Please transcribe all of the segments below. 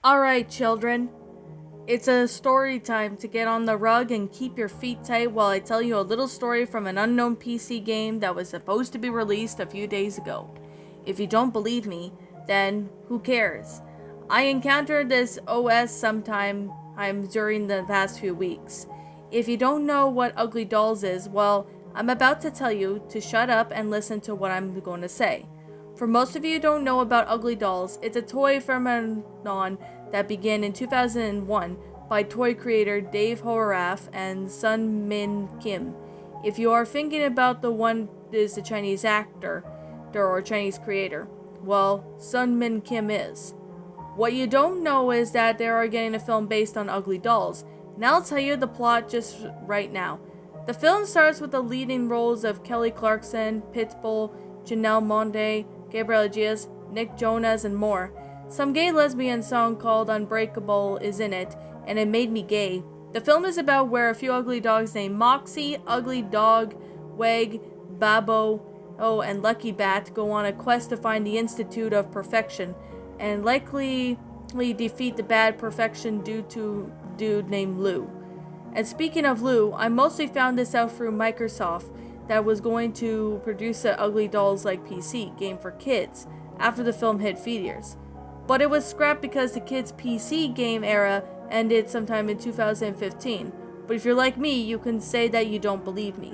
Alright, children. It's a story time to get on the rug and keep your feet tight while I tell you a little story from an unknown PC game that was supposed to be released a few days ago. If you don't believe me, then who cares? I encountered this OS sometime during the past few weeks. If you don't know what Ugly Dolls is, well, I'm about to tell you to shut up and listen to what I'm going to say. For most of you who don't know about Ugly Dolls, it's a toy phenomenon that began in 2001 by toy creator Dave Horvath and Sun Min Kim. If you are thinking about the one that is the Chinese actor or Chinese creator, well, Sun Min Kim is. What you don't know is that they are getting a film based on Ugly Dolls, and I'll tell you the plot just right now. The film starts with the leading roles of Kelly Clarkson, Pitbull, Janelle Monáe, Gabriel Iglesias, Nick Jonas, and more. Some gay lesbian song called Unbreakable is in it, and it made me gay. The film is about where a few ugly dogs named Moxie, Ugly Dog, Weg, Babo, and Lucky Bat go on a quest to find the Institute of Perfection, and likely defeat the bad perfection due to a dude named Lou. And speaking of Lou, I mostly found this out through Microsoft that was going to produce an Ugly Dolls like PC game for kids after the film hit theaters. But it was scrapped because the kids' PC game era ended sometime in 2015. But if you're like me, you can say that you don't believe me.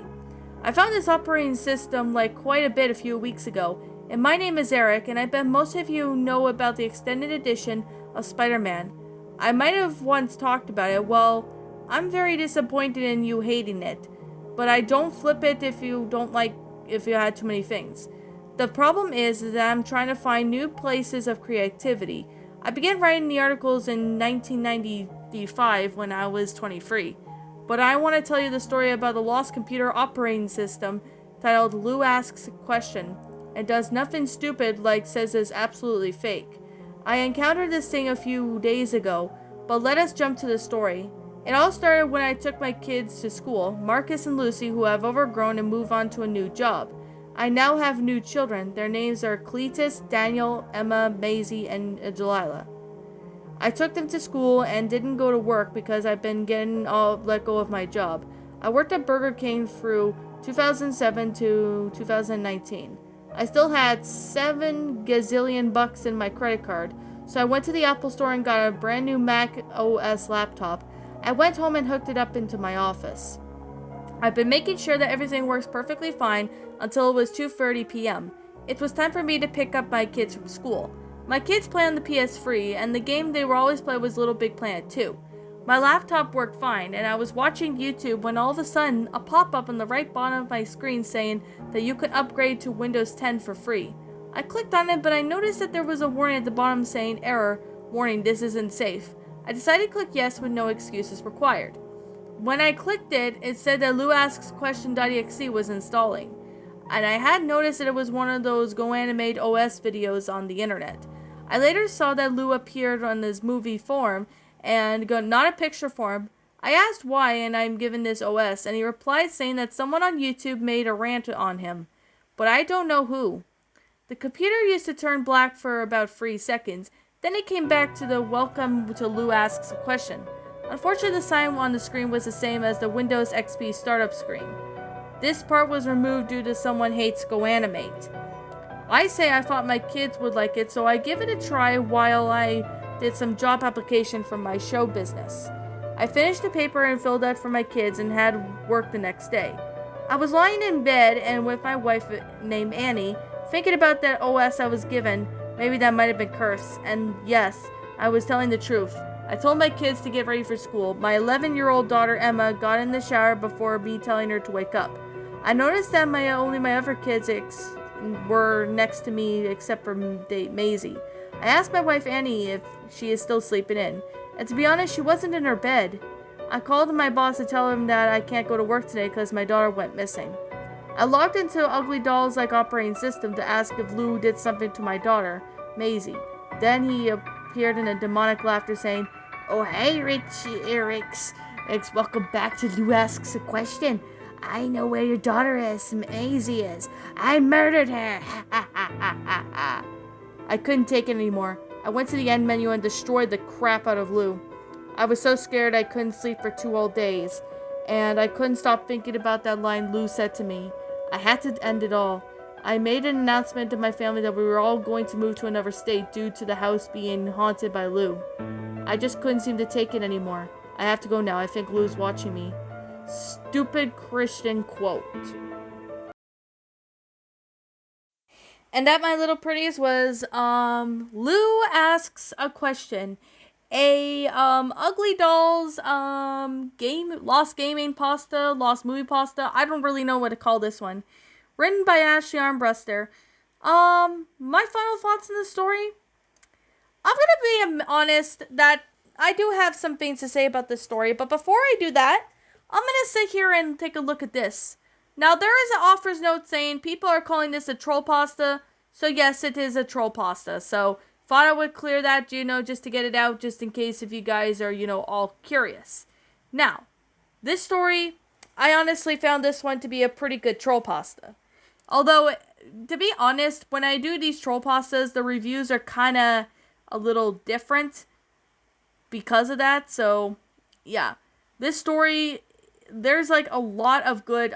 I found this operating system like quite a bit a few weeks ago, and my name is Eric, and I bet most of you know about the extended edition of Spider-Man. I might have once talked about it. Well, I'm very disappointed in you hating it, but I don't flip it if you had too many things. The problem is that I'm trying to find new places of creativity. I began writing the articles in 1995 when I was 23, but I want to tell you the story about the lost computer operating system titled Lou Asks a Question, and does nothing stupid like says is absolutely fake. I encountered this thing a few days ago, but let us jump to the story. It all started when I took my kids to school, Marcus and Lucy, who have overgrown and moved on to a new job. I now have new children. Their names are Cletus, Daniel, Emma, Maisie, and Delilah. I took them to school and didn't go to work because I've been getting let go of my job. I worked at Burger King through 2007 to 2019. I still had 7 gazillion bucks in my credit card, so I went to the Apple store and got a brand new Mac OS laptop. I went home and hooked it up into my office. I've been making sure that everything works perfectly fine until it was 2:30 p.m. It was time for me to pick up my kids from school. My kids play on the PS3, and the game they were always play was Little Big Planet 2. My laptop worked fine, and I was watching YouTube when all of a sudden a pop-up on the right bottom of my screen saying that you could upgrade to Windows 10 for free. I clicked on it, but I noticed that there was a warning at the bottom saying, "Error, warning, this isn't safe." I decided to click yes with no excuses required. When I clicked it, it said that Lou Asks Question.exe was installing, and I had noticed that it was one of those GoAnimate OS videos on the internet. I later saw that Lou appeared on this movie form and not a picture form. I asked why and I'm given this OS, and he replied saying that someone on YouTube made a rant on him, but I don't know who. The computer used to turn black for about 3 seconds, then it came back to the welcome to Lou Asks a Question. Unfortunately, the sign on the screen was the same as the Windows XP startup screen. This part was removed due to someone hates GoAnimate. I say I thought my kids would like it, so I give it a try while I did some job application for my show business. I finished the paper and filled out for my kids and had work the next day. I was lying in bed and with my wife named Annie, thinking about that OS I was given. Maybe that might have been cursed, and yes, I was telling the truth. I told my kids to get ready for school. My 11-year-old daughter Emma got in the shower before me telling her to wake up. I noticed that only my other kids were next to me except for Maisie. I asked my wife Annie if she is still sleeping in, and to be honest, she wasn't in her bed. I called my boss to tell him that I can't go to work today because my daughter went missing. I logged into Ugly Dolls like operating system to ask if Lou did something to my daughter, Maisie. Then he appeared in a demonic laughter saying, "Oh hey Eric's, welcome back to Lou Asks a Question. I know where your daughter is, Maisie is. I murdered her." I couldn't take it anymore. I went to the end menu and destroyed the crap out of Lou. I was so scared I couldn't sleep for 2 whole days, and I couldn't stop thinking about that line Lou said to me. I had to end it all. I made an announcement to my family that we were all going to move to another state due to the house being haunted by Lou. I just couldn't seem to take it anymore. I have to go now. I think Lou's watching me. Stupid Christian quote. And that, my little pretties, was Lou asks a question. A Ugly Dolls lost gaming pasta, lost movie pasta. I don't really know what to call this one. Written by Ashley Armbruster. My final thoughts on the story. I'm gonna be honest that I do have some things to say about this story, but before I do that, I'm gonna sit here and take a look at this. Now, there is an author's note saying people are calling this a troll pasta, so yes, it is a troll pasta. So, thought I would clear that, just to get it out, just in case if you guys are, all curious. Now, this story, I honestly found this one to be a pretty good troll pasta. Although, to be honest, when I do these troll pastas, the reviews are kind of a little different because of that. So, yeah. This story, there's like a lot of good,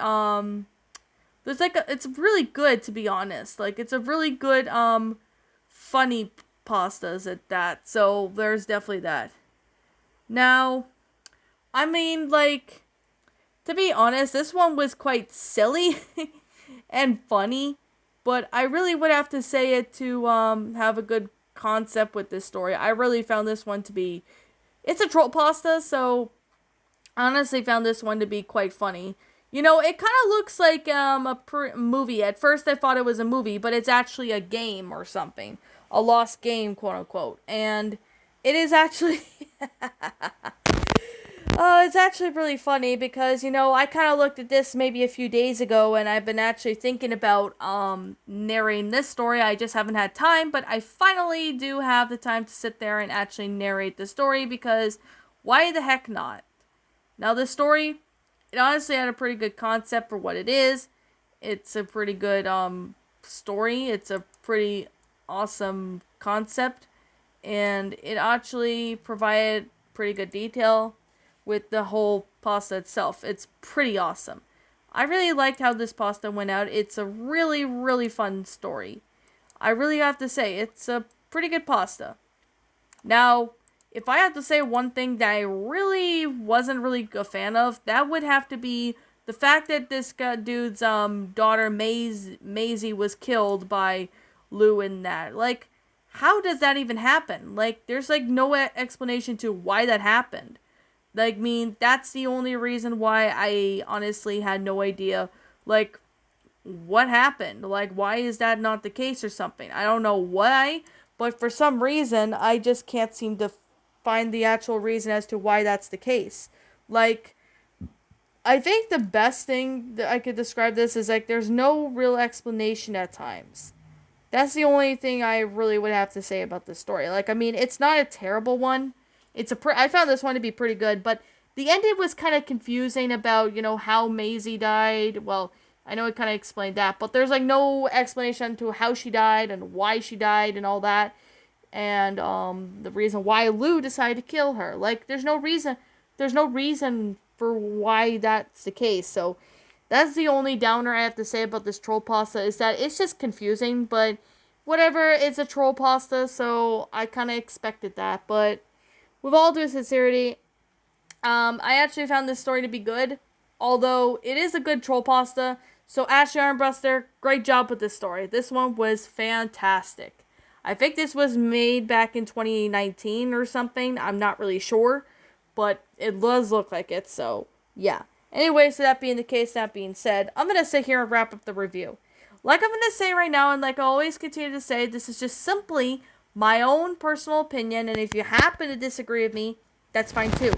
it's really good, to be honest. Like, it's a really good, funny pastas at that. So, there's definitely that. Now, I mean, like, to be honest, this one was quite silly and funny, but I really would have to say it to, have a good concept with this story. I really found this one to be, it's a troll pasta, so I honestly found this one to be quite funny. It kind of looks like a movie. At first I thought it was a movie, but it's actually a game or something. A lost game, quote unquote. And it is actually it's actually really funny because, I kind of looked at this maybe a few days ago, and I've been actually thinking about narrating this story. I just haven't had time, but I finally do have the time to sit there and actually narrate the story, because why the heck not? Now, this story, it honestly had a pretty good concept for what it is. It's a pretty good story. It's a pretty awesome concept, and it actually provided pretty good detail with the whole pasta itself. It's pretty awesome. I really liked how this pasta went out. It's a really, really fun story. I really have to say, it's a pretty good pasta. Now, if I had to say one thing that I really wasn't really a fan of, that would have to be the fact that this dude's daughter, Maisie, was killed by Lou in that. Like, how does that even happen? Like, there's like no explanation to why that happened. Like, I mean, that's the only reason why I honestly had no idea, like, what happened. Like, why is that not the case or something? I don't know why, but for some reason, I just can't seem to find the actual reason as to why that's the case. Like, I think the best thing that I could describe this is, like, there's no real explanation at times. That's the only thing I really would have to say about this story. Like, I mean, it's not a terrible one. I found this one to be pretty good, but the ending was kind of confusing about, how Maisie died. Well, I know it kind of explained that, but there's, like, no explanation to how she died and why she died and all that. And, the reason why Lou decided to kill her. Like, there's no reason for why that's the case. So, that's the only downer I have to say about this troll pasta, is that it's just confusing, but whatever, it's a troll pasta, so I kind of expected that. But with all due sincerity, I actually found this story to be good, although it is a good troll pasta. So, Ashley Armbruster, great job with this story. This one was fantastic. I think this was made back in 2019 or something. I'm not really sure, but it does look like it, so yeah. Anyway, so that being the case, that being said, I'm going to sit here and wrap up the review. Like I'm going to say right now, and like I always continue to say, this is just simply my own personal opinion, and if you happen to disagree with me, that's fine too.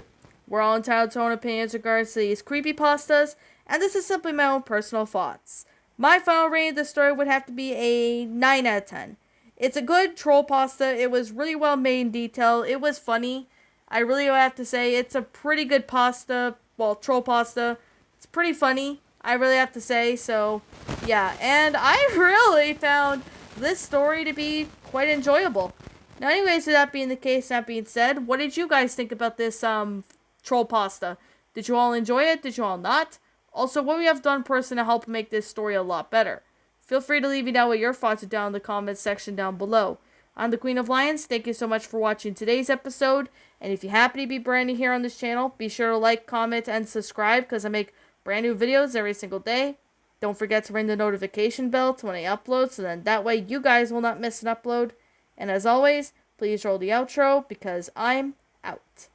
We're all entitled to our own opinions regards to these creepypastas, and this is simply my own personal thoughts. My final rating of the story would have to be a 9 out of 10. It's a good troll pasta. It was really well made in detail. It was funny. I really have to say, it's a pretty good pasta. Well, troll pasta. It's pretty funny, I really have to say. So, yeah. And I really found this story to be quite enjoyable. Now, anyways, with that being the case, that being said, what did you guys think about this troll pasta? Did you all enjoy it? Did you all not? Also, what we have done personally to help make this story a lot better? Feel free to leave me down what your thoughts are down in the comments section down below. I'm the Queen of Lions. Thank you so much for watching today's episode. And if you happen to be brand new here on this channel, be sure to like, comment, and subscribe because I make brand new videos every single day. Don't forget to ring the notification bell to when I upload so then that way you guys will not miss an upload. And as always, please roll the outro because I'm out.